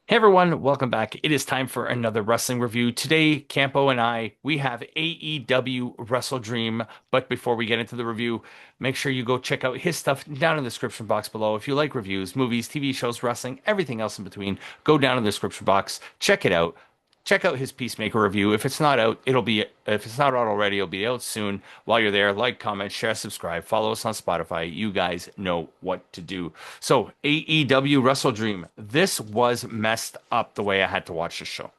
Hey everyone, welcome back. It is time for another wrestling review. Today, Campo and we have AEW Wrestledream. But before we get into the review, make sure you go check out his stuff down in the description box below. If you like reviews, movies, TV shows, wrestling, everything else in between, go down in the description box, check it out. Check out his Peacemaker review. If it's not out, if it's not out already, it'll be out soon. While you're there, like, comment, share, subscribe, follow us on Spotify. You guys know what to do. So, AEW Wrestledream. This was messed up the way I had to watch the show.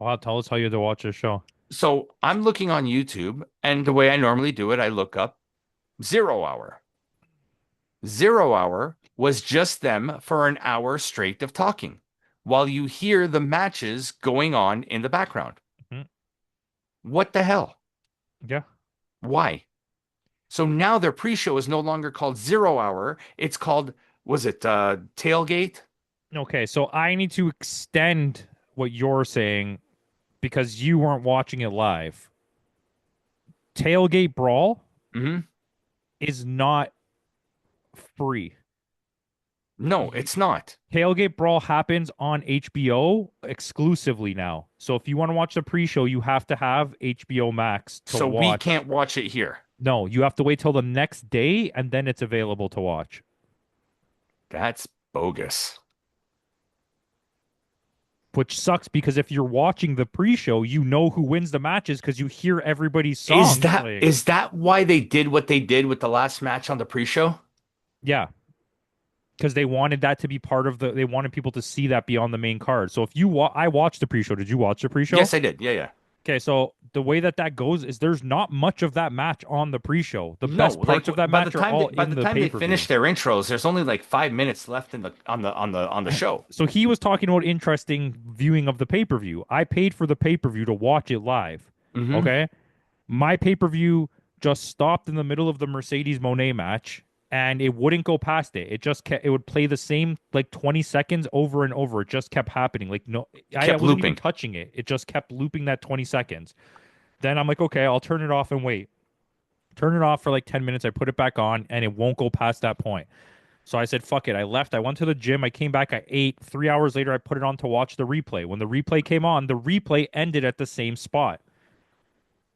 Wow, tell us how you had to watch this show. So, I'm looking on YouTube, and the way I normally do it, I look up Zero Hour. Zero Hour was just them for an hour straight of talking while you hear the matches going on in the background. Mhm. What the hell? Yeah. Why? So now their pre-show is no longer called Zero Hour. It's called, was it Tailgate? Okay, so I need to extend what you're saying because you weren't watching it live. Tailgate Brawl Hmm. is not free. No, You, it's not. Tailgate Brawl happens on HBO exclusively now. So if you want to watch the pre-show, you have to have HBO Max to So we watch. can't watch it here. No, you have to wait till the next day and then it's available to watch. That's bogus. Which sucks because if you're watching the pre-show, you know who wins the matches because you hear everybody's songs playing. Is that why they did what they did with the last match on the pre-show? Yeah, because they wanted that to be part of they wanted people to see that beyond the main card. So if you I watched the pre-show. Did you watch the pre-show? Yes, I did. Yeah, yeah. Okay, so the way that goes is there's not much of that match on the pre-show. The No, best like parts of that match are all by in the the time they pay-per-view. finish their intros, there's only like 5 minutes left in the on the show. So he was talking about interesting viewing of the pay-per-view. I paid for the pay-per-view to watch it live. Hmm. Okay? My pay-per-view just stopped in the middle of the Mercedes Monet match and it wouldn't go past it. It just kept, it would play the same like 20 seconds over and over. It just kept happening. Like no, I Kept wasn't even looping. touching it. It just kept looping that 20 seconds. Then I'm like, okay, I'll turn it off and wait. Turn it off for like 10 minutes. I put it back on and it won't go past that point. So I said, fuck it. I left. I went to the gym. I came back. I ate. 3 hours later, I put it on to watch the replay. When the replay came on, the replay ended at the same spot.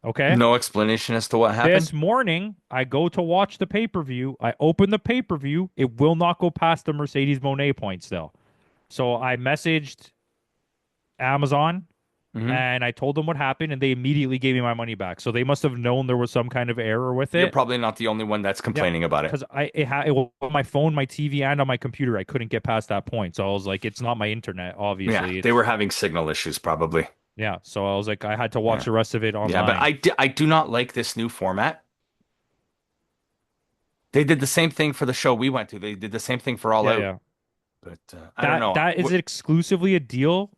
Okay. No explanation as to what This happened. morning, I go to watch the pay-per-view. I open the pay-per-view. It will not go past the Mercedes Monet point still. So I messaged Amazon Hmm. and I told them what happened, and they immediately gave me my money back. So they must have known there was some kind of error with You're it. probably not the only one that's Yeah, complaining about it. because it was on my phone, my TV, and on my computer. I couldn't get past that point. So I was like, it's not my internet, Yeah, obviously. they were It's having signal issues probably. yeah. So I was like, I had to watch Yeah. the rest of it Yeah, but online. I do not like this new format. They did the same thing for the show we went to. They did the same thing for All Yeah, Out. yeah. But I don't That know. that is exclusively a deal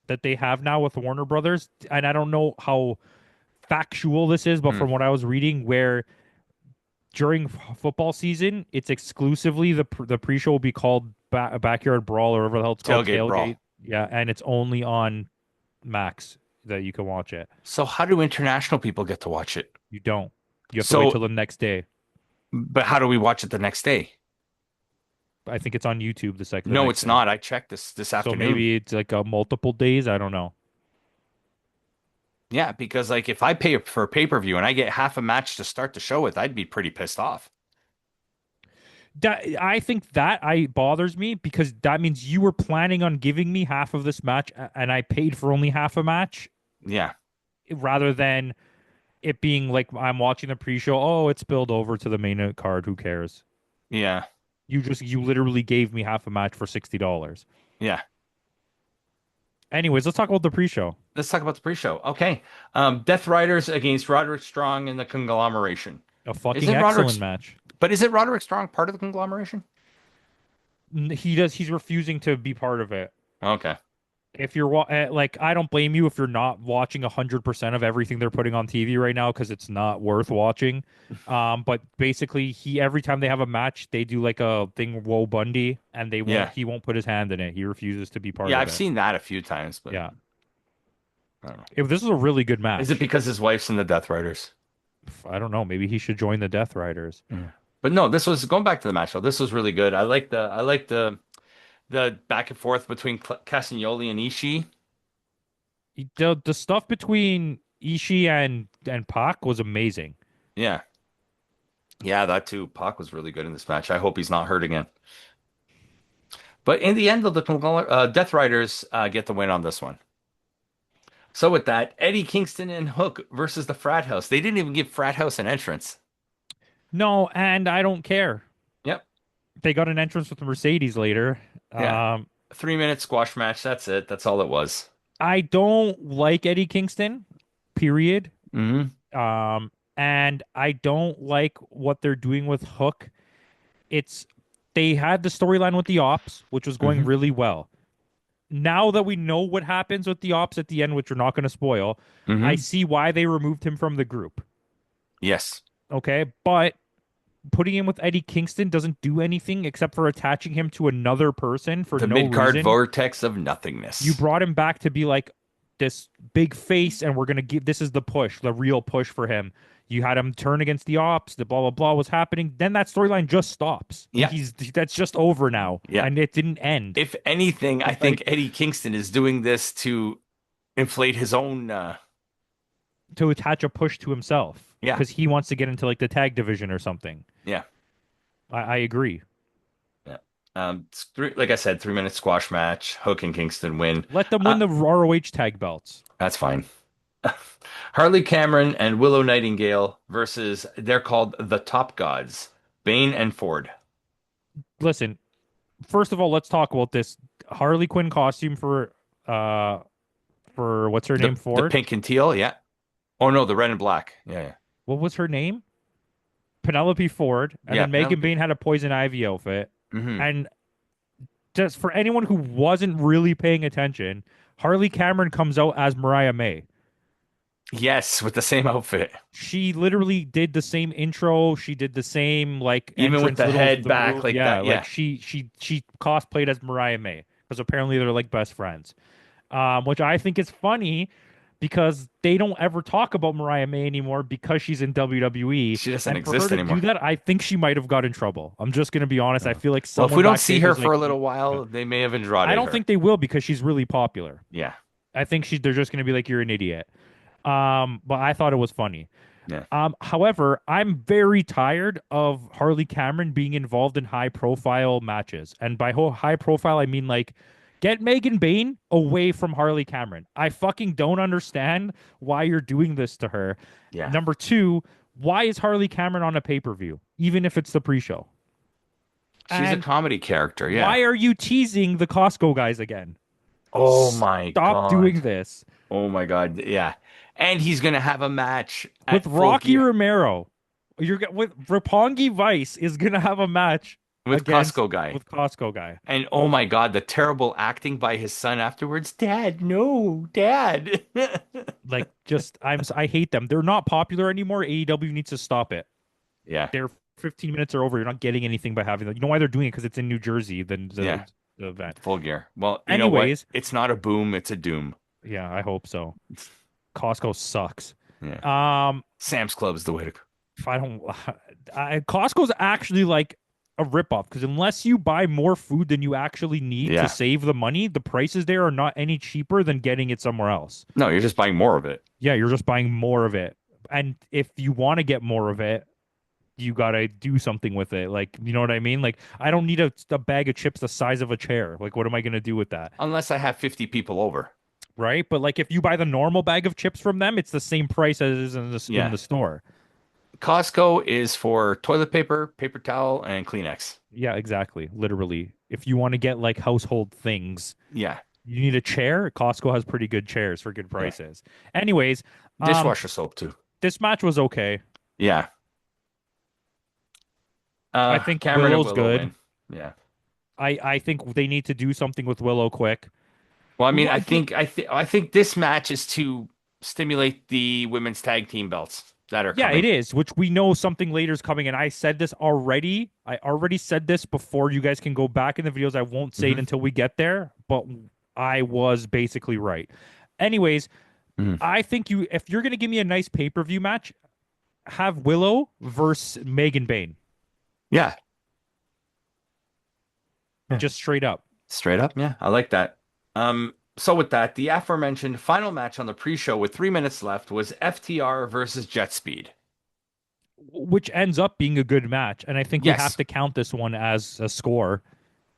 that they have now with Warner Brothers, and I don't know how factual this is, but Hmm. from what I was reading, where during football season, it's exclusively the pre-show will be called Backyard Brawl or whatever the hell it's called, Tailgate Tailgate. brawl. Yeah, and it's only on Max that you can watch it. So how do international people get to watch it? You don't. You have to wait till So, the next day. but how do we watch it the next day? I think it's on YouTube the No, next it's day. not. I checked this So afternoon. maybe it's like a multiple days. I don't know. Yeah, because like if I pay for a pay-per-view and I get half a match to start the show with, I'd be pretty pissed off. That I think that I bothers me because that means you were planning on giving me half of this match and I paid for only half a match Yeah. rather than it being like I'm watching the pre-show. Oh, it's spilled over to the main card. Who cares? Yeah. You literally gave me half a match for $60. Yeah. Anyways, let's talk about the pre-show. Let's talk about the pre-show. Okay. Death Riders against Roderick Strong and the Conglomeration. A fucking Isn't Roderick, excellent match. but is it Roderick Strong part of the Conglomeration? He's refusing to be part of it. Okay. If you're like, I don't blame you if you're not watching 100% of everything they're putting on TV right now because it's not worth watching. But basically, he every time they have a match, they do like a thing, Woe Bundy, and Yeah. he won't put his hand in it. He refuses to be part Yeah, of I've it. seen that a few times, but Yeah, I don't know. if this is a really good Is it match, because his wife's in the Death Riders? I don't know. Maybe he should join the Death Riders. Yeah. But no, this was going back to the match though. This was really good. I like the The back and forth between Castagnoli and Ishii. The stuff between Ishii and Pac was amazing. Yeah. Yeah, that too. Pac was really good in this match. I hope he's not hurt again. But in the end, the Death Riders get the win on this one. So with that, Eddie Kingston and Hook versus the Frat House. They didn't even give Frat House an entrance. No, and I don't care. Yep. They got an entrance with the Mercedes later. Yeah. Um, 3 minute squash match. That's it. That's all it was. I don't like Eddie Kingston, period. Hmm. And I don't like what they're doing with Hook. It's they had the storyline with the Ops, which was going Hmm. really well. Now that we know what happens with the Ops at the end, which we're not going to spoil, I Hmm. see why they removed him from the group. Yes. Okay, but putting him with Eddie Kingston doesn't do anything except for attaching him to another person for The no mid card reason. vortex of You nothingness. brought him back to be like this big face, and we're gonna give this is the push, the real push for him. You had him turn against the Ops, the blah blah blah was happening. Then that storyline just stops. Yeah. He's that's just over now, Yeah. and it didn't end. If anything, I think Like Eddie Kingston is doing this to inflate his own. to attach a push to himself Yeah. because he wants to get into like the tag division or something. Yeah. I agree. Yeah. Like I said, 3 minute squash match. Hook and Kingston win. Let them win Uh, the ROH tag belts. that's fine. Harley Cameron and Willow Nightingale versus they're called the Top Gods, Bane and Ford. Listen, first of all, let's talk about this Harley Quinn costume for what's her name, The Ford. pink and teal, yeah. Oh no, the red and black. Yeah, yeah. What was her name? Penelope Ford, and Yeah, then Megan Penelope. Bain had a Poison Ivy outfit. Hmm. And just for anyone who wasn't really paying attention, Harley Cameron comes out as Mariah May. Yes, with the same outfit. She literally did the same intro. She did the same like Even with entrance, the little head the back move. like Yeah, that. like Yeah. she cosplayed as Mariah May because apparently they're like best friends. Which I think is funny because they don't ever talk about Mariah May anymore because she's in WWE. She doesn't And for her exist to do anymore. that, I think she might have got in trouble. I'm just gonna be honest. I feel like Well, if someone we don't see backstage her was for like, a little while, they may have I Andrade don't her. think they will because she's really popular. Yeah. I think they're just gonna be like, you're an idiot. But I thought it was funny. Yeah. However, I'm very tired of Harley Cameron being involved in high profile matches. And by high profile, I mean like get Megan Bain away from Harley Cameron. I fucking don't understand why you're doing this to her. Yeah. Number two, why is Harley Cameron on a pay-per-view, even if it's the pre-show? She's a And comedy character. Yeah. why are you teasing the Costco guys again? Oh my Stop doing God. this. Oh my God. Yeah. And he's gonna have a match With at Full Rocky Gear Romero. With Roppongi Vice is gonna have a match with against Costco guy. with Costco guy. And oh my God, the terrible acting by his son afterwards. Dad, no, Dad. Like just I hate them. They're not popular anymore. AEW needs to stop it. Yeah. Their 15 minutes are over. You're not getting anything by having them. You know why they're doing it? Because it's in New Jersey, Yeah. the event. Full Gear. Well, you know what? Anyways, It's not a boom, it's a doom. yeah, I hope so. Costco sucks. Yeah. Um, Sam's Club is the way to go. if I don't, Costco's actually like a ripoff because unless you buy more food than you actually need Yeah. to save the money, the prices there are not any cheaper than getting it somewhere else. No, you're just buying more of it. Yeah, you're just buying more of it. And if you want to get more of it, you gotta do something with it. Like, you know what I mean? Like, I don't need a bag of chips the size of a chair. Like, what am I gonna do with that? Unless I have 50 people over. Right? But like, if you buy the normal bag of chips from them, it's the same price as it is in Yeah. the store. Costco is for toilet paper, paper towel, and Kleenex. Yeah, exactly. Literally, if you want to get like household things, Yeah. you need a chair. Costco has pretty good chairs for good prices. Anyways, Dishwasher soap too. this match was okay. Yeah. I think Cameron and Willow's Willow good. win. Yeah. I think they need to do something with Willow quick. Well, I mean, What- I think this match is to stimulate the women's tag team belts that are Yeah, coming. it is, which we know something later is coming. And I said this already. I already said this before. You guys can go back in the videos. I won't say it Mhm. until we get there, but I was basically right. Anyways, Mhm. I think if you're going to give me a nice pay-per-view match, have Willow versus Megan Bain. Yeah. Yeah. Just straight up. Straight up, yeah, I like that. So with that, the aforementioned final match on the pre-show with 3 minutes left was FTR versus Jet Speed. which ends up being a good match. And I think we have Yes, to count this one as a score.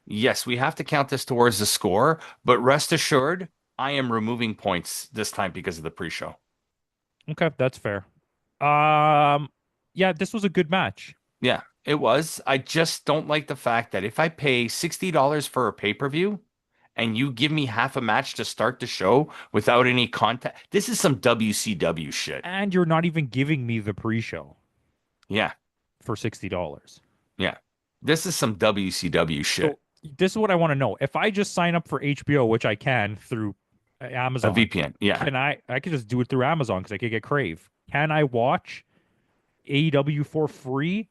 yes, we have to count this towards the score, but rest assured, I am removing points this time because of the pre-show. Okay, that's fair. Um, yeah, this was a good match. Yeah, it was. I just don't like the fact that if I pay $60 for a pay-per-view and you give me half a match to start the show without any content, this is some WCW shit. And you're not even giving me the pre-show Yeah, for $60. yeah. This is some WCW So shit. this is what I want to know. If I just sign up for HBO, which I can through A Amazon, VPN. Yeah. can I could just do it through Amazon because I could get Crave. Can I watch AEW for free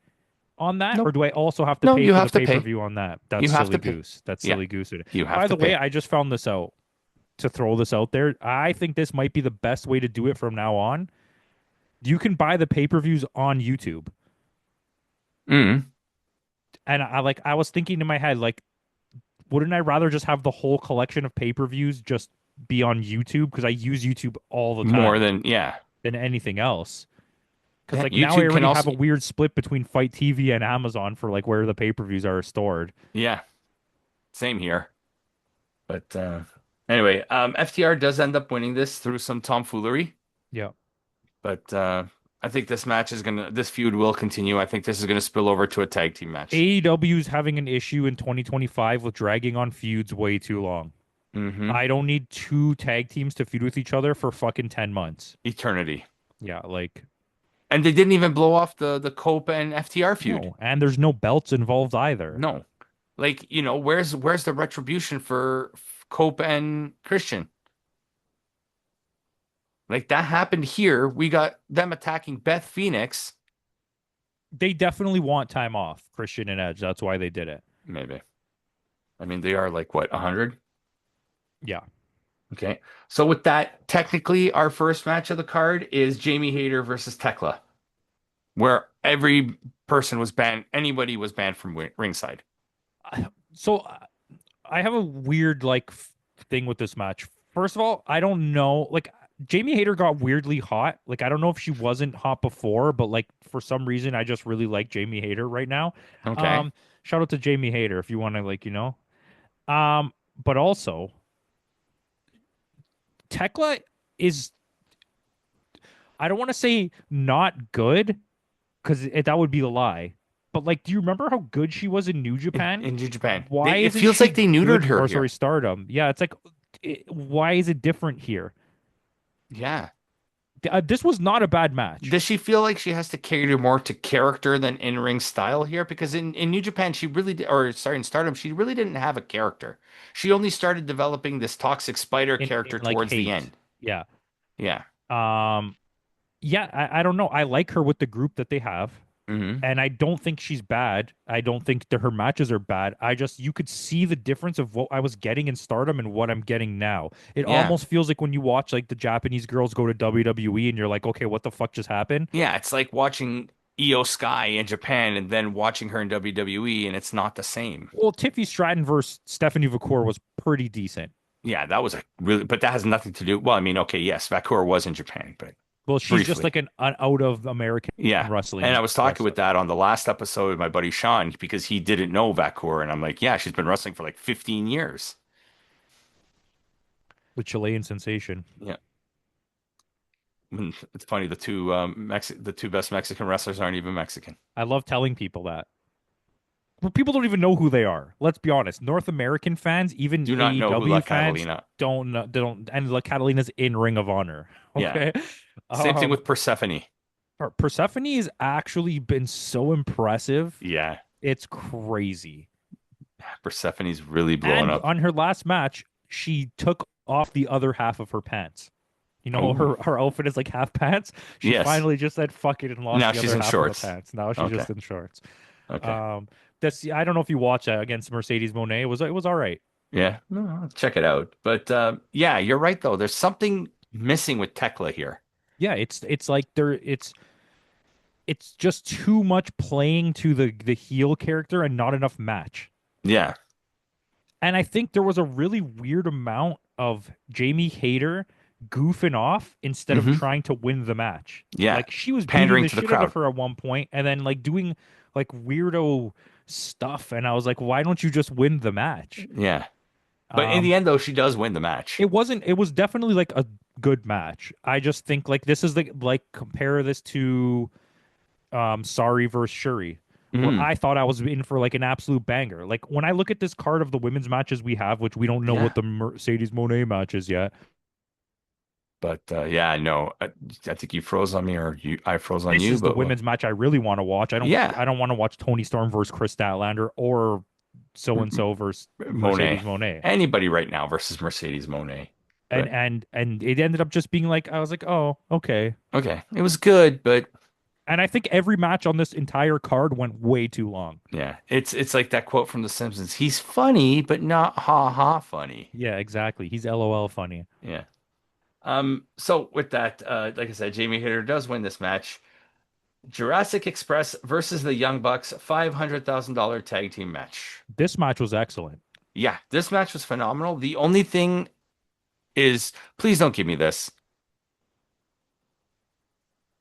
on that, or Nope. do I also have to No, pay you for the have to pay per pay. view on that? You That's have silly to pay. goose. That's Yeah, silly goose. you have By to the way, pay. I just found this out to throw this out there. I think this might be the best way to do it from now on. You can buy the pay per views on YouTube, Mm. and I was thinking in my head like, wouldn't I rather just have the whole collection of pay per views just be on YouTube because I use YouTube all the More time than, yeah. than anything else. Because Yeah, like now I YouTube can already have also, a weird split between Fight TV and Amazon for like where the pay per views are stored. yeah, same here. But anyway, FTR does end up winning this through some tomfoolery. Yeah. But I think this feud will continue. I think this is gonna spill over to a tag team match. AEW's having an issue in 2025 with dragging on feuds way too long. Hmm. I don't need two tag teams to feud with each other for fucking 10 months. Eternity. Yeah, like, And they didn't even blow off the Cope and FTR feud. no. And there's no belts involved either. No. Like, where's the retribution for Cope and Christian? Like that happened here. We got them attacking Beth Phoenix. They definitely want time off, Christian and Edge. That's why they did it. Maybe. I mean, they are like what, 100? Yeah. Okay. So with that, technically our first match of the card is Jamie Hayter versus Tekla, where every person was banned, anybody was banned from ringside. So I have a weird like thing with this match. First of all, I don't know. Like Jamie Hayter got weirdly hot. Like I don't know if she wasn't hot before, but like for some reason I just really like Jamie Hayter right now. Okay. Um, Shout out to Jamie Hayter if you want to like, but also Tekla is I don't want to say not good because that would be a lie. But like, do you remember how good she was in New Japan? In New Japan. Why It isn't feels like she they neutered good? her Or here. sorry, Stardom. Yeah, it's like, why is it different here? Yeah. This was not a bad match. Does she feel like she has to cater more to character than in-ring style here? Because in New Japan, she really did, or sorry, in Stardom, she really didn't have a character. She only started developing this toxic spider In character like towards the hate. end. Yeah. Yeah. Um. Yeah. I don't know. I like her with the group that they have, Hmm. and I don't think she's bad. I don't think that her matches are bad. I just you could see the difference of what I was getting in Stardom and what I'm getting now. It Yeah. almost feels like when you watch like the Japanese girls go to WWE and you're like, okay, what the fuck just happened? Yeah. It's like watching Io Sky in Japan and then watching her in WWE, and it's not the same. Well, Tiffy Stratton versus Stephanie Vacour was pretty decent. Yeah, that was a really, but that has nothing to do. Well, I mean, okay, yes, Vacour was in Japan, but Well, she's just briefly. like an out of American Yeah. And wrestling I was talking with wrestler that on the last episode with my buddy Sean because he didn't know Vacour. And I'm like, yeah, she's been wrestling for like 15 years. with Chilean sensation. Yeah. It's funny. The two best Mexican wrestlers aren't even Mexican. I love telling people that. Well, people don't even know who they are. Let's be honest. North American fans, even Do not know who La AEW fans, Catalina. don't know. They don't. And La Catalina's in Ring of Honor. Yeah. Okay. Same thing Um, with Persephone. Persephone has actually been so impressive. Yeah. It's crazy. Persephone's really blowing And up. on her last match, she took off the other half of her pants. You know, Oh, her outfit is like half pants. She yes. finally just said fuck it and lost Now the she's other in half shorts. of the pants. Now she's Okay. just in shorts. Okay. Um, that's I don't know if you watch that against Mercedes Monet. It was all right. Yeah. No, I'll check it out. But yeah, you're right though. There's something missing with Tekla here. Yeah, it's like it's just too much playing to the heel character and not enough match. Yeah. And I think there was a really weird amount of Jamie Hayter goofing off instead of Hmm. trying to win the match. Yeah. Like she was beating Pandering the to the shit out of crowd. her at one point and then like doing like weirdo stuff. And I was like, why don't you just win the match? Yeah. But in the Um, end, though, she does win the match. it was definitely like a good match. I just think like this is like compare this to Sorry versus Shuri, where Mm. I thought I was in for like an absolute banger. Like when I look at this card of the women's matches we have, which we don't know Yeah. what the Mercedes Monet match is yet. But yeah, no, I think you froze on me, or I froze on This you. is the But well, women's match I really want to watch. yeah, I don't want to watch Tony Storm versus Chris Statlander or so and M- so versus Monet. Mercedes Monet. Anybody right now versus Mercedes Monet. But And it ended up just being like I was like, "Oh, okay." okay, it was good, but And I think every match on this entire card went way too long. yeah, it's like that quote from The Simpsons. He's funny, but not ha ha funny. Yeah, exactly. He's LOL funny. Yeah. So with that, like I said, Jamie Hayter does win this match. Jurassic Express versus the Young Bucks, $500,000 tag team match. This match was excellent. Yeah, this match was phenomenal. The only thing is, please don't give me this.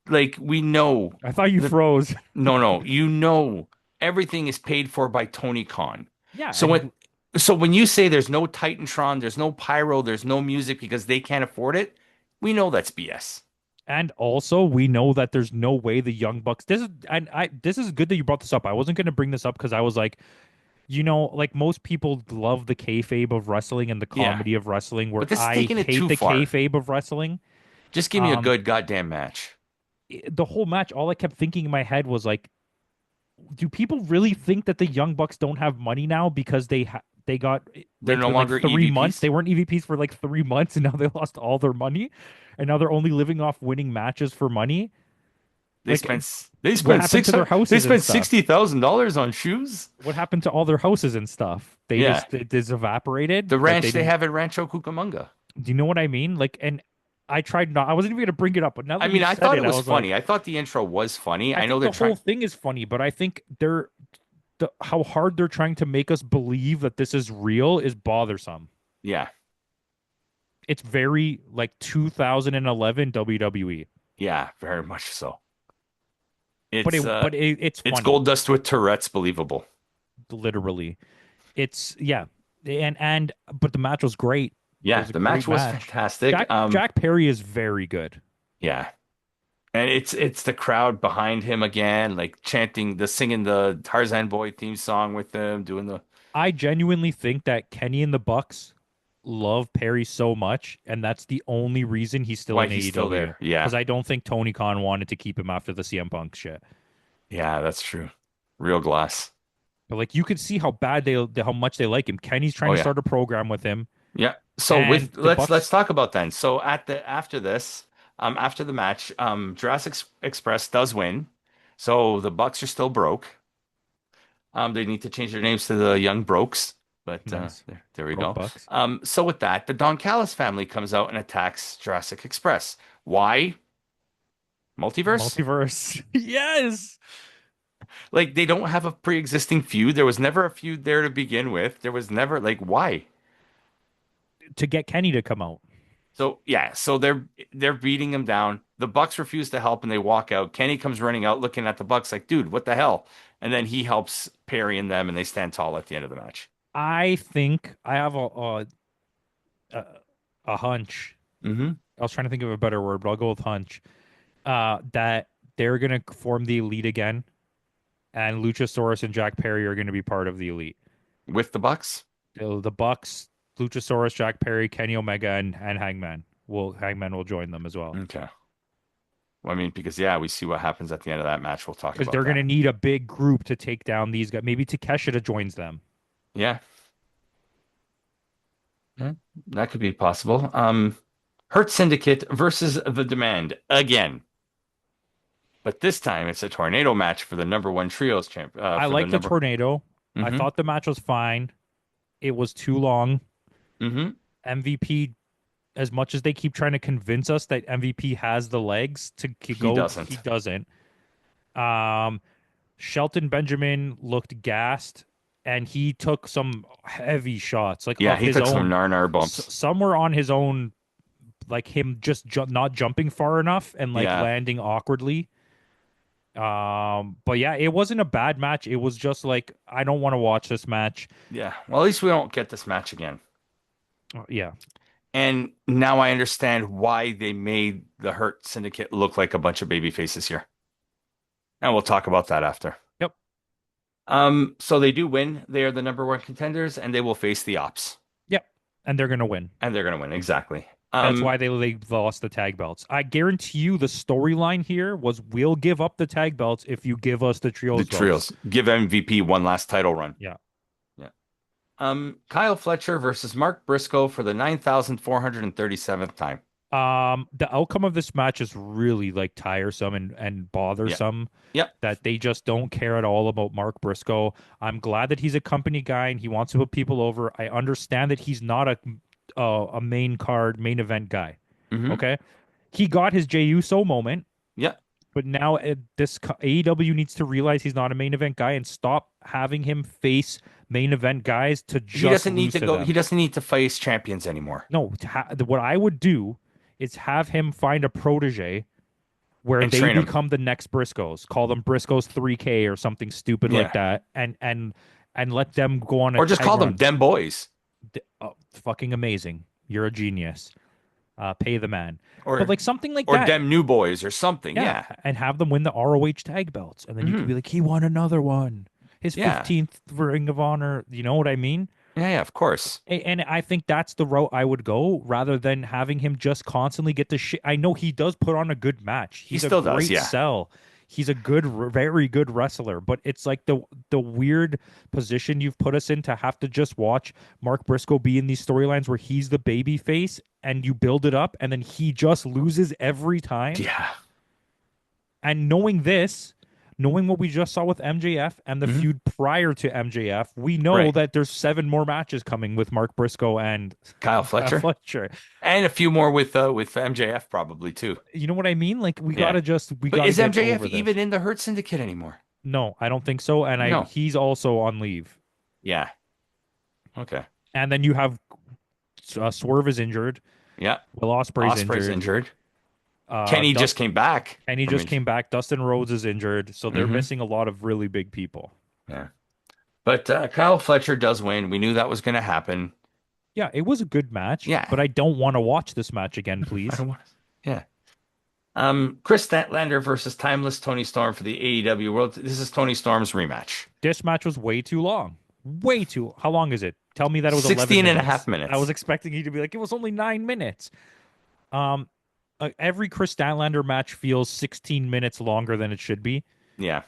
Like we know I thought you the froze. no, you know everything is paid for by Tony Khan. Yeah, So when you say there's no Titantron, there's no pyro, there's no music because they can't afford it, we know that's BS. and also we know that there's no way the Young Bucks. This is good that you brought this up. I wasn't going to bring this up because I was like, like most people love the kayfabe of wrestling and the Yeah, comedy of wrestling, where but this is I taking it hate too the far. kayfabe of wrestling. Just give me a Um, good goddamn match. the whole match, all I kept thinking in my head was like, do people really think that the Young Bucks don't have money now because they got They're no like longer 3 months? EVPs. They weren't EVPs for like 3 months, and now they lost all their money, and now they're only living off winning matches for money. They Like, spent they what spent happened six to their hundred they houses and spent stuff? $60,000 on shoes. What happened to all their houses and stuff? Yeah, It just evaporated. the Like they ranch they didn't. have at Rancho Cucamonga. Do you know what I mean? Like, and I tried not. I wasn't even gonna bring it up, but now I that mean, you I said thought it, it I was was like, funny. I thought the intro was funny. I I know think they're the whole trying. thing is funny, but I think how hard they're trying to make us believe that this is real is bothersome. Yeah, It's very like 2011 WWE, yeah, very much so. but it's It's funny, Gold Dust with Tourette's believable. literally. It's yeah, and but the match was great. It Yeah, was a the match great was match. fantastic. Jack Perry is very good. Yeah. And it's the crowd behind him again, like chanting singing the Tarzan Boy theme song with them, doing the I genuinely think that Kenny and the Bucks love Perry so much, and that's the only reason he's still why in he's still AEW. there. Yeah. Because I don't think Tony Khan wanted to keep him after the CM Punk shit. Yeah, that's true. Real glass. But like you could see how how much they like him. Kenny's trying Oh to yeah. start a program with him, Yeah. So and with the let's Bucks. talk about then. So at the after this, after the match, Jurassic Express does win. So the Bucks are still broke. They need to change their names to the Young Brokes, but Nice. there we Broke go. Bucks. So with that, the Don Callis family comes out and attacks Jurassic Express. Why? Multiverse? Multiverse. Yes. Like they don't have a pre-existing feud. There was never a feud there to begin with. There was never like why? To get Kenny to come out. So yeah, so they're beating him down. The Bucks refuse to help and they walk out. Kenny comes running out looking at the Bucks like, dude, what the hell? And then he helps Perry and them and they stand tall at the end of the match. I think I have a, a hunch. Hmm. I was trying to think of a better word, but I'll go with hunch. That they're gonna form the elite again, and Luchasaurus and Jack Perry are gonna be part of the elite. With the Bucks? The Bucks, Luchasaurus, Jack Perry, Kenny Omega, and Hangman will join them as well Okay. Well, I mean, because yeah, we see what happens at the end of that match. We'll talk because about they're gonna that. need a big group to take down these guys. Maybe Takeshita joins them. Yeah. Yeah, that could be possible. Hurt Syndicate versus The Demand again. But this time it's a tornado match for the number one trios champ I for the like the number. tornado. I Hmm. thought the match was fine. It was too long. Hmm. MVP, as much as they keep trying to convince us that MVP has the legs to He go, he doesn't. doesn't. Um, Shelton Benjamin looked gassed. and he took some heavy shots, like Yeah, off he his took some own. nar bumps. Some were on his own, like him just not jumping far enough and like Yeah, landing awkwardly. But yeah, it wasn't a bad match. It was just like I don't want to watch this match. yeah. Well, at least we don't get this match again. Yeah. And now I understand why they made the Hurt Syndicate look like a bunch of baby faces here. And we'll talk about that after. Yep. So they do win. They are the number one contenders, and they will face the Ops, Yep. And they're gonna win. and they're gonna win exactly. That's why they lost the tag belts. I guarantee you the storyline here was we'll give up the tag belts if you give us the The trios belts. trios give MVP one last title run. Yeah. Yeah. Kyle Fletcher versus Mark Briscoe for the 9,437th time. The outcome of this match is really like tiresome and Yeah. bothersome Yep. that they just don't care at all about Mark Briscoe. I'm glad that he's a company guy and he wants to put people over. I understand that he's not a main event guy. Hmm. Okay, he got his Jey Uso moment, Yeah. but now AEW needs to realize he's not a main event guy and stop having him face main event guys to He just doesn't need lose to to go. He them. doesn't need to face champions anymore No, what I would do is have him find a protege where and they train him. become the next Briscoes. Call them Briscoes 3K or something stupid like Yeah. that, and let them go on a Or just tag call them run. them boys. Oh, fucking amazing! You're a genius. Pay the man. But Or like something like or that, them new boys or something. yeah, Yeah. and have them win the ROH tag belts, and then you could Hmm. be like, he won another one, his Yeah. 15th Ring of Honor. You know what I mean? Yeah, yeah, of course. And I think that's the route I would go rather than having him just constantly get the shit. I know he does put on a good match. He He's a still does, great yeah. sell. He's a good, very good wrestler. But it's like the weird position you've put us in to have to just watch Mark Briscoe be in these storylines where he's the baby face and you build it up and then he just loses every time. Yeah. And knowing this, knowing what we just saw with MJF and the Hmm. feud prior to MJF, we know Right. that there's 7 more matches coming with Mark Briscoe and Kyle Kyle Fletcher. Fletcher. And a few more with MJF probably too. You know what I mean? Like Yeah. we But gotta is get MJF over this. even in the Hurt Syndicate anymore? No, I don't think so. And No. he's also on leave. Yeah. Okay. And then you have Swerve is injured. Yeah. Will Ospreay's Osprey's injured. injured. Kenny just Dust came back and he from just injury. came back. Dustin Rhodes is injured, so they're Hmm. missing a lot of really big people. Yeah. But Kyle Fletcher does win. We knew that was going to happen. Yeah, it was a good match, Yeah. but I don't want to watch this match again, I please. don't want. Yeah. Chris Statlander versus Timeless Tony Storm for the AEW World. This is Tony Storm's rematch. This match was way too long. Way too. How long is it? Tell me that it was 11 16 and a minutes. half minutes. I was expecting you to be like, it was only 9 minutes. Um, every Chris Statlander match feels 16 minutes longer than it should be. Yeah.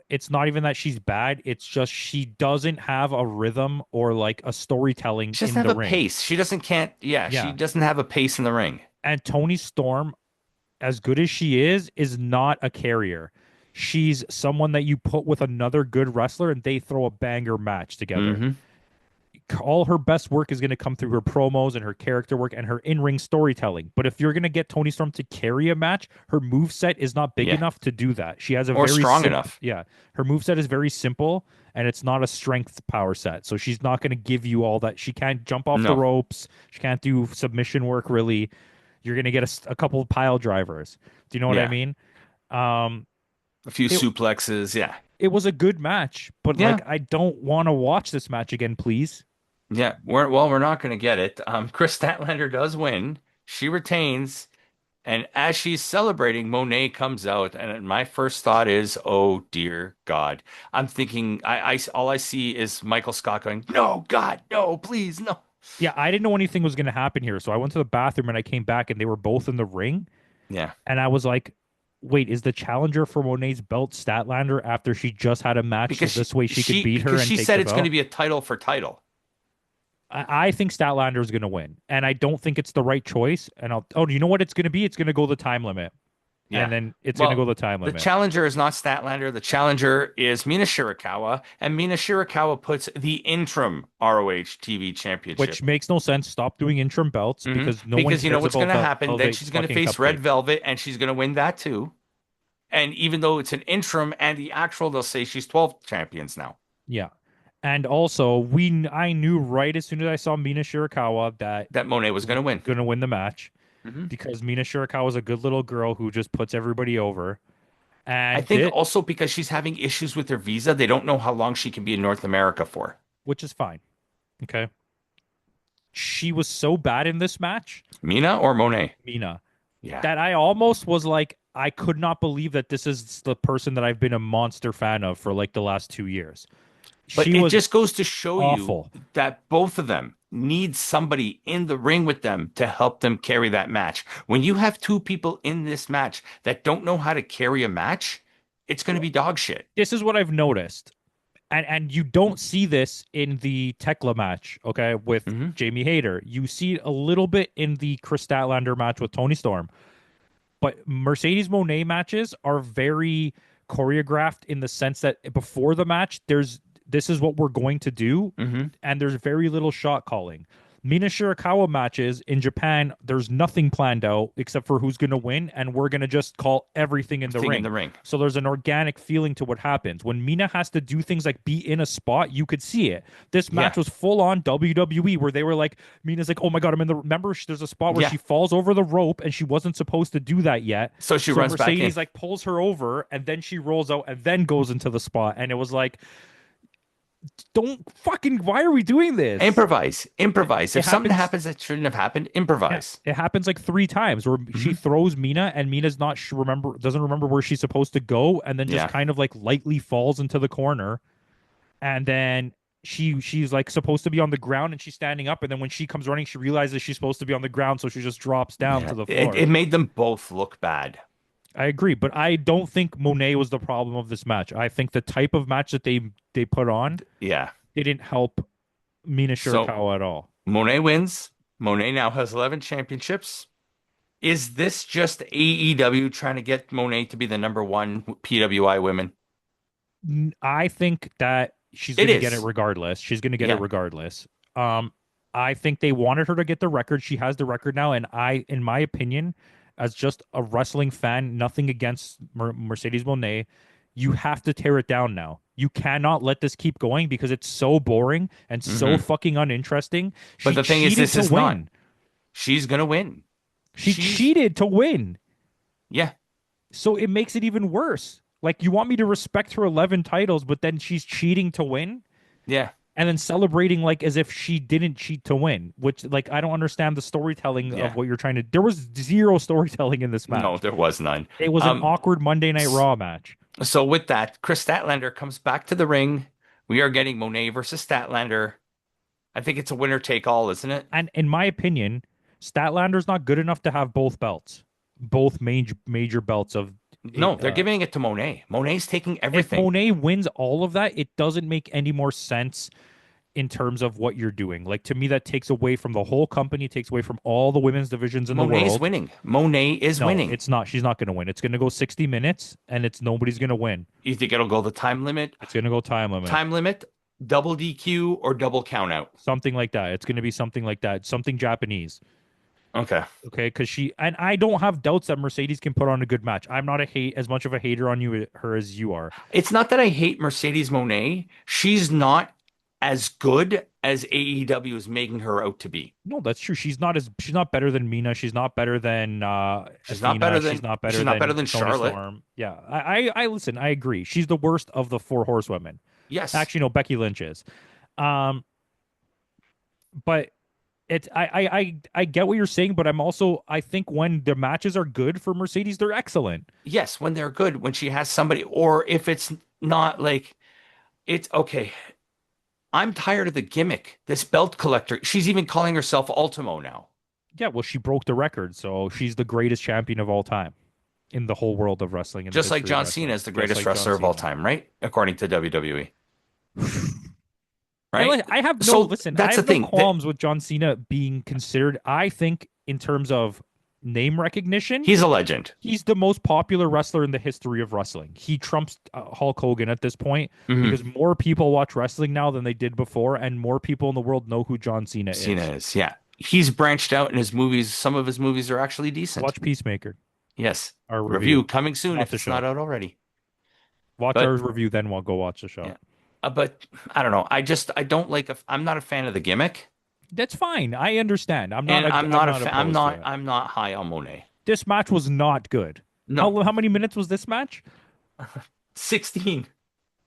It's not even that she's bad. It's just she doesn't have a rhythm or like a storytelling She doesn't in have the a ring. pace. She doesn't can't. Yeah. She Yeah. doesn't have a pace in the ring. And Tony Storm, as good as she is not a carrier. She's someone that you put with another good wrestler and they throw a banger match together. Hmm. All her best work is going to come through her promos and her character work and her in-ring storytelling. But if you're going to get Tony Storm to carry a match, her move set is not big Yeah. enough to do that. She has a Or very strong enough. Yeah, her move set is very simple and it's not a strength power set. So she's not going to give you all that. She can't jump off the No. ropes. She can't do submission work really. You're going to get a couple of pile drivers. Do you know what I Yeah. mean? Um, A few it, suplexes. Yeah. it was a good match, but Yeah. like I don't want to watch this match again, please. Yeah. We're not going to get it. Chris Statlander does win. She retains. And as she's celebrating, Monet comes out, and my first thought is, "Oh dear God!" I'm thinking, all I see is Michael Scott going, "No, God, no, please, no." Yeah, I didn't know anything was going to happen here. So I went to the bathroom and I came back and they were both in the ring. Yeah, And I was like, wait, is the challenger for Monet's belt Statlander after she just had a match because so this way she could beat her because and she take said the it's going to belt? be a title for title. I think Statlander is going to win. And I don't think it's the right choice. And you know what it's going to be? It's going to go the time limit. Yeah. And then it's going to go the time The limit. challenger is not Statlander. The challenger is Mina Shirakawa, and Mina Shirakawa puts the interim ROH TV championship. Which makes no sense. Stop doing interim belts Mhm. because no one Because you know cares what's about going to happen. Then Velvet she's going to fucking face Red Cupcake. Velvet, and she's going to win that too. And even though it's an interim and the actual, they'll say she's 12 champions now. Yeah. And also, I knew right as soon as I saw Mina Shirakawa that That Monet was going to win. going to win the match Hmm. because Mina Shirakawa is a good little girl who just puts everybody over. I And think also because she's having issues with her visa, they don't know how long she can be in North America for. which is fine. Okay. She was so bad in this match, Mina or Monet? Mina, Yeah. that I almost was like, I could not believe that this is the person that I've been a monster fan of for like the last 2 years. But She it was just goes to show you awful. that both of them need somebody in the ring with them to help them carry that match. When you have two people in this match that don't know how to carry a match, it's going to be dog shit. This is what I've noticed. And you don't see this in the Tekla match, okay, with Hmm. Jamie Hayter. You see it a little bit in the Chris Statlander match with Tony Storm. But Mercedes Monet matches are very choreographed in the sense that before the match, there's this is what we're going to do, Hmm. and there's very little shot calling. Mina Shirakawa matches in Japan, there's nothing planned out except for who's going to win, and we're going to just call everything in the Thing in ring. the ring. So there's an organic feeling to what happens. When Mina has to do things like be in a spot, you could see it. This Yeah. match was full on WWE where they were like, Mina's like, oh my God, I'm in the. Remember, there's a spot where Yeah. she falls over the rope and she wasn't supposed to do that yet. So she So runs back in. Mercedes like pulls her over and then she rolls out and then goes into the spot. And it was like, don't fucking, why are we doing this? Improvise. Improvise. It If something happens. happens that shouldn't have happened, Yeah, improvise. it happens like 3 times where she Hmm. throws Mina and Mina's not doesn't remember where she's supposed to go and then just Yeah. kind of like lightly falls into the corner and then she's like supposed to be on the ground and she's standing up and then when she comes running she realizes she's supposed to be on the ground so she just drops down Yeah. to the It, floor. it made them both look bad. I agree, but I don't think Monet was the problem of this match. I think the type of match that they put on Yeah. didn't help Mina So Shirakawa at all. Monet wins. Monet now has 11 championships. Is this just AEW trying to get Monet to be the number one PWI women? I think that she's It going to get it is. regardless. She's going to get it Yeah. regardless. I think they wanted her to get the record. She has the record now, and in my opinion, as just a wrestling fan, nothing against Mercedes Monet, you have to tear it down now. You cannot let this keep going because it's so boring and so Hmm. fucking uninteresting. But She the thing is, cheated this to is not. win. She's gonna win. She She's cheated to win. Yeah, So it makes it even worse. Like you want me to respect her 11 titles, but then she's cheating to win yeah. and then celebrating like as if she didn't cheat to win, which like I don't understand the storytelling of Yeah. what you're trying to. There was zero storytelling in this No, match. there was none. It was an Um, awkward Monday Night s- Raw match. so with that, Chris Statlander comes back to the ring. We are getting Monet versus Statlander. I think it's a winner take all, isn't it? And in my opinion, Statlander's not good enough to have both belts, both major belts of. No, they're giving it to Monet. Monet's taking If everything. Monet wins all of that, it doesn't make any more sense in terms of what you're doing. Like to me, that takes away from the whole company, takes away from all the women's divisions in the Monet's world. winning. Monet is No, winning. it's not. She's not going to win. It's going to go 60 minutes, and it's nobody's going to win. You think it'll go the time limit? It's going to go time limit, Time limit, double DQ, or double count out? something like that. It's going to be something like that, something Japanese. Okay. Okay, because she and I don't have doubts that Mercedes can put on a good match. I'm not as much of a hater on her as you are. It's not that I hate Mercedes Monet. She's not as good as AEW is making her out to be. No, that's true. She's not better than Mina. She's not better than She's not better Athena. She's than not better she's not better than than Tony Charlotte. Storm. Yeah, I listen. I agree. She's the worst of the four horsewomen. Yes. Actually, no, Becky Lynch is. Um, but it's I get what you're saying, but I think when the matches are good for Mercedes, they're excellent. Yes, when they're good, when she has somebody, or if it's not like it's okay. I'm tired of the gimmick. This belt collector. She's even calling herself Ultimo now. Yeah, well, she broke the record, so she's the greatest champion of all time in the whole world of wrestling. In the Just like history of John wrestling. Cena is the Just greatest like John wrestler of all Cena. time, right? According to WWE. Right? I have no So listen. I that's the have no thing. qualms with John Cena being considered. I think in terms of name recognition, He's a legend. he's the most popular wrestler in the history of wrestling. He trumps Hulk Hogan at this point Mhm. because more people watch wrestling now than they did before, and more people in the world know who John Cena is. Cena is, yeah. He's branched out in his movies. Some of his movies are actually decent. Watch Peacemaker, Yes. our Review review. coming soon Watch if the it's show. not out already. Watch our But review, then we'll go watch the show. yeah. But I don't know. I don't like. I'm not a fan of the gimmick, That's fine. I understand. and I'm not opposed to it. I'm not high on Monet. This match was not good. No, How many minutes was this match? 16.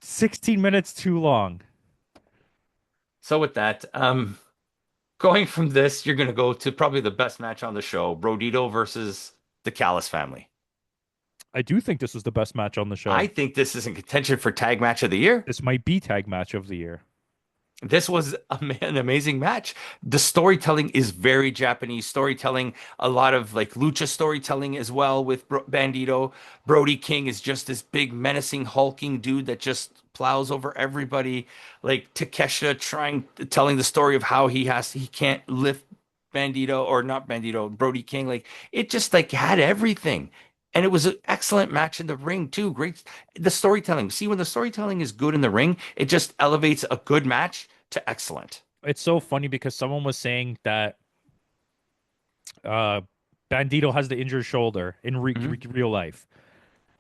16 minutes too long. So with that, going from this, you're gonna go to probably the best match on the show: Brodito versus the Callis family. I do think this was the best match on the I show. think this is in contention for tag match of the year. This might be tag match of the year. This was an amazing match. The storytelling is very Japanese storytelling, a lot of like lucha storytelling as well with Bandito. Brody King is just this big, menacing, hulking dude that just plows over everybody. Like Takeshita telling the story of how he can't lift Bandito or not Bandito, Brody King. Like it just like had everything. And it was an excellent match in the ring too. Great. The storytelling. See, when the storytelling is good in the ring, it just elevates a good match to excellent. It's so funny because someone was saying that uh Bandito has the injured shoulder in Mhm. real life.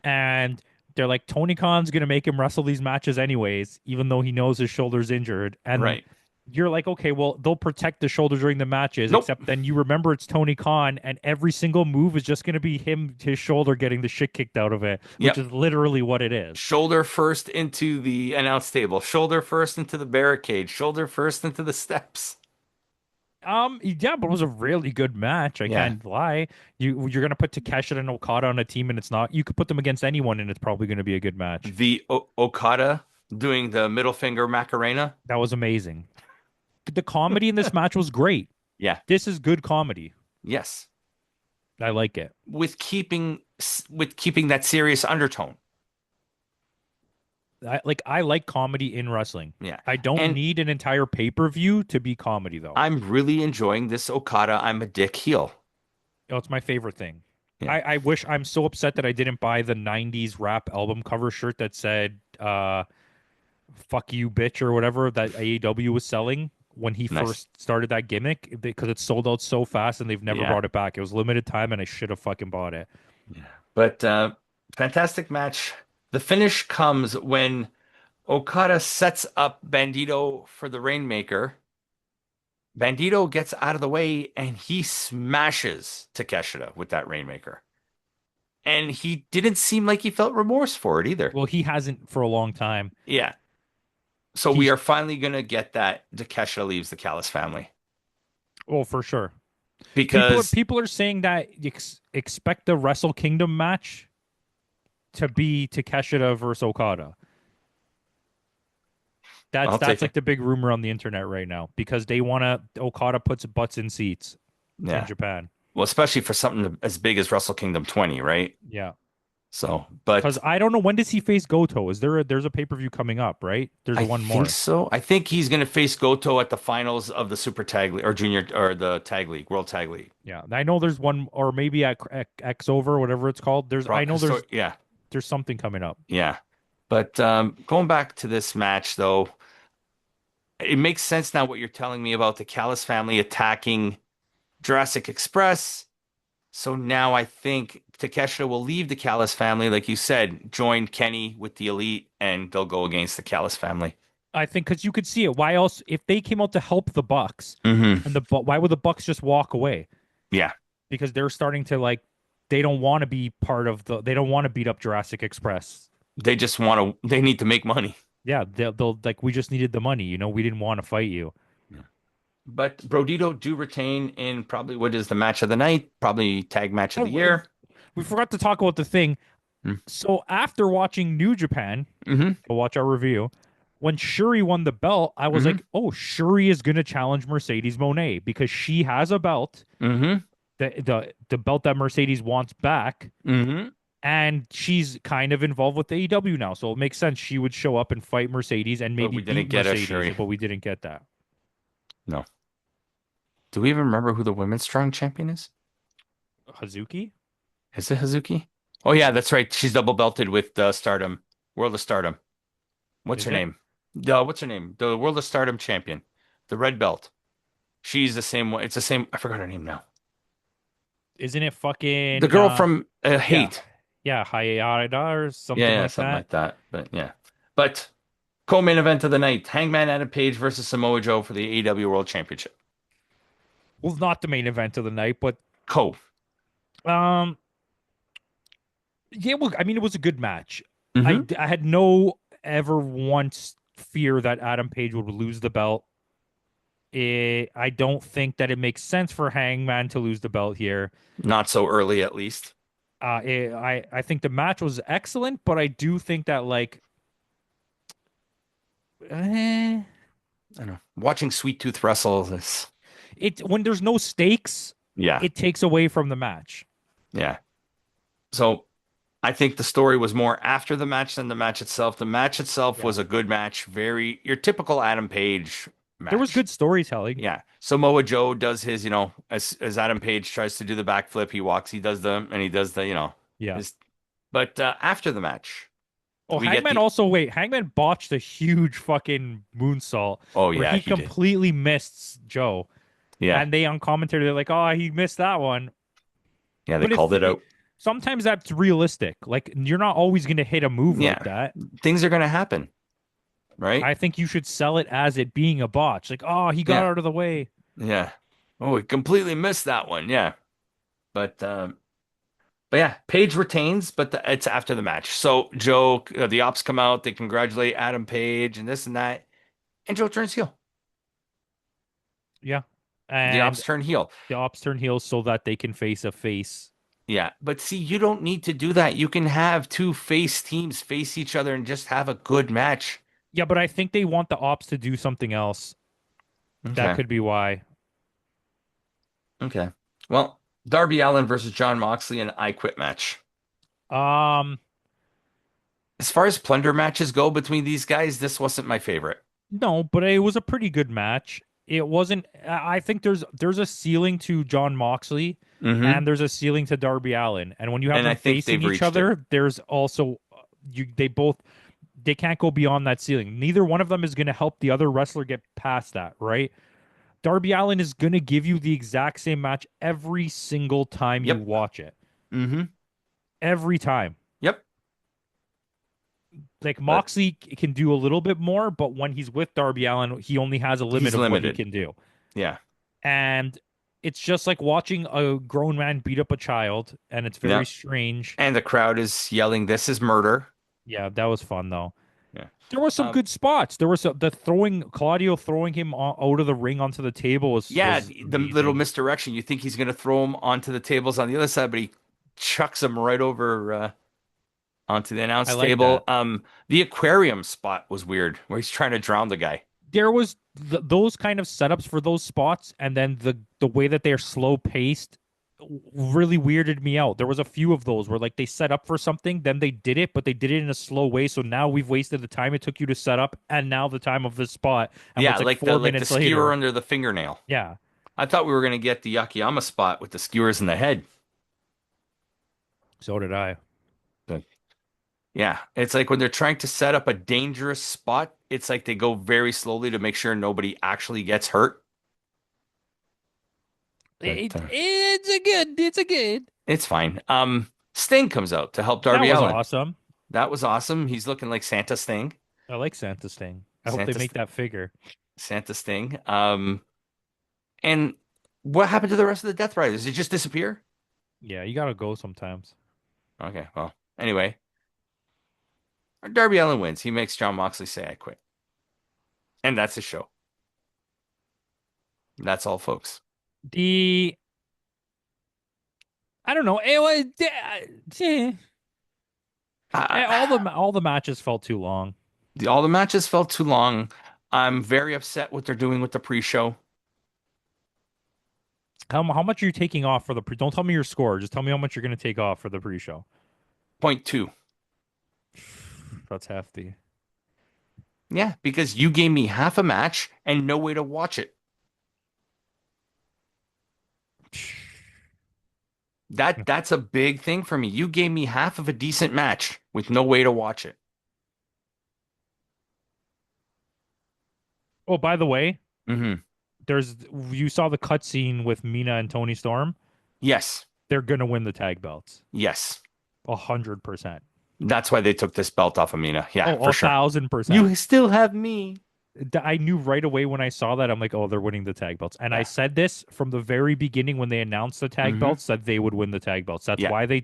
And they're like, Tony Khan's gonna make him wrestle these matches anyways, even though he knows his shoulder's injured. And Right. you're like, okay, well, they'll protect the shoulder during the matches, Nope. except then you remember it's Tony Khan, and every single move is just gonna be his shoulder getting the shit kicked out of it, which Yep. is literally what it is. Shoulder first into the announce table, shoulder first into the barricade, shoulder first into the steps. Yeah, but it was a really good match. I Yeah. can't lie. You're gonna put Takeshita and Okada on a team, and it's not. You could put them against anyone, and it's probably gonna be a good match. The Okada doing the middle finger Macarena. That was amazing. The comedy in this match was great. Yeah. This is good comedy. Yes. I like it. With keeping that serious undertone. I like comedy in wrestling. Yeah. I don't And need an entire pay-per-view to be comedy though. I'm really enjoying this Okada I'm a dick heel. Oh, it's my favorite thing. Yeah. I'm so upset that I didn't buy the 90s rap album cover shirt that said fuck you bitch or whatever that AEW was selling when he Nice. first started that gimmick because it sold out so fast and they've never Yeah. brought it back. It was limited time and I should have fucking bought it. Yeah. But fantastic match. The finish comes when Okada sets up Bandito for the Rainmaker. Bandito gets out of the way and he smashes Takeshita with that Rainmaker. And he didn't seem like he felt remorse for it either. Well, he hasn't for a long time. Yeah. So we He's are finally going to get that Takeshita leaves the Callis family well for sure. because People are saying that expect the Wrestle Kingdom match to be Takeshita versus Okada. I'll That's take it. like the big rumor on the internet right now because they want to Okada puts butts in seats in Yeah. Japan. Well, especially for something as big as Wrestle Kingdom 20, right? Yeah. So, Because but I don't know when does he face Goto? There's a pay-per-view coming up, right? There's I one think more. so. I think he's going to face Goto at the finals of the Super Tag League or Junior or the Tag League, World Tag League. Yeah. I know there's one or maybe at X over, whatever it's called. Yeah, There's something coming up. yeah. But going back to this match, though, it makes sense now what you're telling me about the Callis family attacking Jurassic Express. So now I think Takeshita will leave the Callis family, like you said, join Kenny with the Elite, and they'll go against the Callis family. I think because you could see it. Why else if they came out to help the Bucks Hmm. and why would the Bucks just walk away? Yeah, Because they're starting to like they don't want to be part of they don't want to beat up Jurassic Express. they just want to. They need to make money. Yeah, they'll like we just needed the money, we didn't want to fight you. Yeah. But Brodito do retain in probably what is the match of the night, probably tag match of the Oh, year. we forgot to talk about the thing. Mm. So after watching New Japan, Hmm. go watch our review. When Shuri won the belt, I was Hmm. like, "Oh, Shuri is gonna challenge Mercedes Moné because she has a belt, Hmm. the belt that Mercedes wants back, Hmm. and she's kind of involved with AEW now, so it makes sense she would show up and fight Mercedes and But maybe we didn't beat get a Mercedes, Shuri. but we didn't get that. No. Do we even remember who the women's strong champion is? Hazuki? Is it Hazuki? Oh yeah, that's right. She's double belted with Stardom, World of Stardom. What's Is her it? name? What's her name? The World of Stardom champion, the red belt. She's the same one. It's the same. I forgot her name now. Isn't it The fucking girl from yeah, Hate. yeah, Hayada or Yeah, something yeah, like something that? like that. But yeah, but Co-main event of the night: Hangman Adam Page versus Samoa Joe for the AEW World Championship. Well, not the main event of the night, but Co. um, yeah. Well, I mean, it was a good match. Hmm. I had no ever once fear that Adam Page would lose the belt. I don't think that it makes sense for Hangman to lose the belt here. Not so early, at least. I think the match was excellent, but I do think that eh, I don't know. Watching Sweet Tooth wrestle is, it when there's no stakes, yeah, it takes away from the match. yeah. So I think the story was more after the match than the match itself. The match itself Yeah, was a good match, very your typical Adam Page there was match. good storytelling. Yeah. Samoa Joe does his, as Adam Page tries to do the backflip, he walks, he does the, Yeah. his. But after the match, Oh, we get Hangman the. also wait. Hangman botched a huge fucking moonsault Oh where yeah, he he did. completely missed Joe, Yeah, and they on commentary they're like, "Oh, he missed that one." yeah, they But called if it out. sometimes that's realistic. Like you're not always going to hit a move like Yeah, that. things are gonna happen, right? I think you should sell it as it being a botch. Like, oh, he got Yeah, out of the way. yeah. Oh, we completely missed that one. Yeah, but yeah, Paige retains, but it's after the match. So Joe, the ops come out, they congratulate Adam Page and this and that, and Joe turns heel. Yeah. The ops And turn heel. the ops turn heels so that they can face a face. Yeah, but see, you don't need to do that. You can have two face teams face each other and just have a good match. Yeah, but I think they want the ops to do something else. That Okay, could be why. okay. Well, Darby Allin versus John Moxley in an I Quit match. Um, As far as plunder matches go between these guys, this wasn't my favorite. no, but it was a pretty good match. It wasn't. I think there's a ceiling to John Moxley, Hmm. and there's a ceiling to Darby Allin. And when you have And I them think facing they've each reached it. other, there's also you. They can't go beyond that ceiling. Neither one of them is going to help the other wrestler get past that, right? Darby Allin is going to give you the exact same match every single time you Yep. watch it. Hmm. Every time. Yep. Like But Moxley can do a little bit more, but when he's with Darby Allin, he only has a limit he's of what he limited. can do. Yeah. And it's just like watching a grown man beat up a child, and it's very Yeah. strange. And the crowd is yelling, "This is murder." Yeah, that was fun though. Yeah. There were some Um, good spots. There was the throwing Claudio throwing him out of the ring onto the table yeah, was the little amazing. misdirection. You think he's going to throw him onto the tables on the other side, but he chucks him right over onto the I announce like table. that. The aquarium spot was weird, where he's trying to drown the guy. There was those kind of setups for those spots, and then the way that they're slow paced really weirded me out. There was a few of those where like they set up for something, then they did it, but they did it in a slow way. So now we've wasted the time it took you to set up, and now the time of this spot, and Yeah, it's like like four the minutes skewer later. under the fingernail. Yeah, I thought we were going to get the Yakiyama spot with the skewers in the head. so did I. But yeah, it's like when they're trying to set up a dangerous spot, it's like they go very slowly to make sure nobody actually gets hurt. But It's a good. it's fine. Sting comes out to help That Darby was Allin. awesome. That was awesome. He's looking like Santa Sting. I like Santa Sting. I hope they Santa make St that figure. Santa Sting. And what happened to the rest of the Death Riders? Did it just disappear? Yeah, you gotta go sometimes. Okay, well, anyway, Darby Allin wins. He makes John Moxley say, "I quit," and that's his show. That's all, folks. The I don't know. It was all the matches felt too long. All the matches felt too long. I'm very upset what they're doing with the pre-show. How much are you taking off for the pre? Don't tell me your score. Just tell me how much you're going to take off for the pre-show. Point two. That's hefty. Yeah, because you gave me half a match and no way to watch it. That's a big thing for me. You gave me half of a decent match with no way to watch it. Oh, by the way, Hmm. there's you saw the cutscene with Mina and Tony Storm. Yes. They're gonna win the tag belts. Yes. 100%. That's why they took this belt off of Mina. Yeah, Oh, for a sure. thousand percent. You still have me. I knew right away when I saw that. I'm like, oh, they're winning the tag belts. And I Yeah. said this from the very beginning when they announced the tag Hmm. belts that they would win the tag belts. Yeah.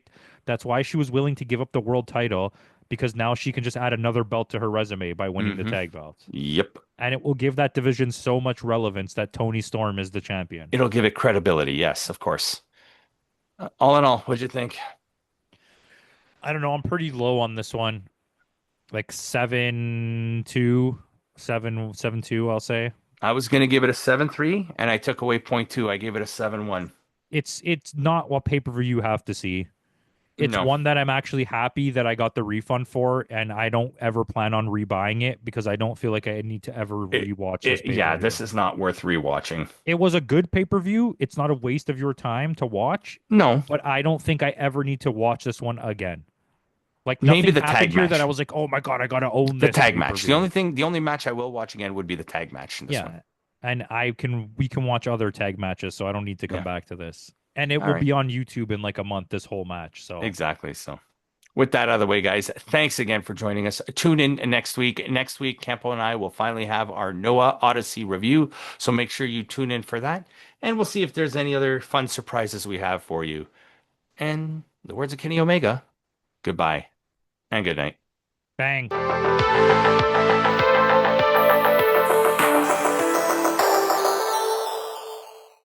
That's why she was willing to give up the world title because now she can just add another belt to her resume by winning the Hmm. tag belts. Yep. And it will give that division so much relevance that Tony Storm is the champion. It'll give it credibility. Yes, of course. All in all, what'd you think? I don't know. I'm pretty low on this one. Like 7-2, 7-2, I'll say. I was gonna give it a 7-3, and I took away point 0.2. I gave it a 7-1. It's not what pay-per-view you have to see. It's No. one that I'm actually happy that I got the refund for, and I don't ever plan on rebuying it because I don't feel like I need to ever rewatch this Yeah, pay-per-view. this is not worth rewatching. It was a good pay-per-view. It's not a waste of your time to watch, No, but I don't think I ever need to watch this one again. Like maybe nothing the happened tag here that I match. was like, "Oh my God, I gotta own The this tag match. The pay-per-view." only thing, the only match I will watch again would be the tag match in this one. Yeah. And we can watch other tag matches, so I don't need to come Yeah. back to this. And it All will right. be on YouTube in like a month, this whole match. So Exactly. So, with that out of the way, guys, thanks again for joining us. Tune in next week. Next week, Campo and I will finally have our Noah Odyssey review. So make sure you tune in for that. And we'll see if there's any other fun surprises we have for you. And the words of Kenny Omega, goodbye and good night. bang.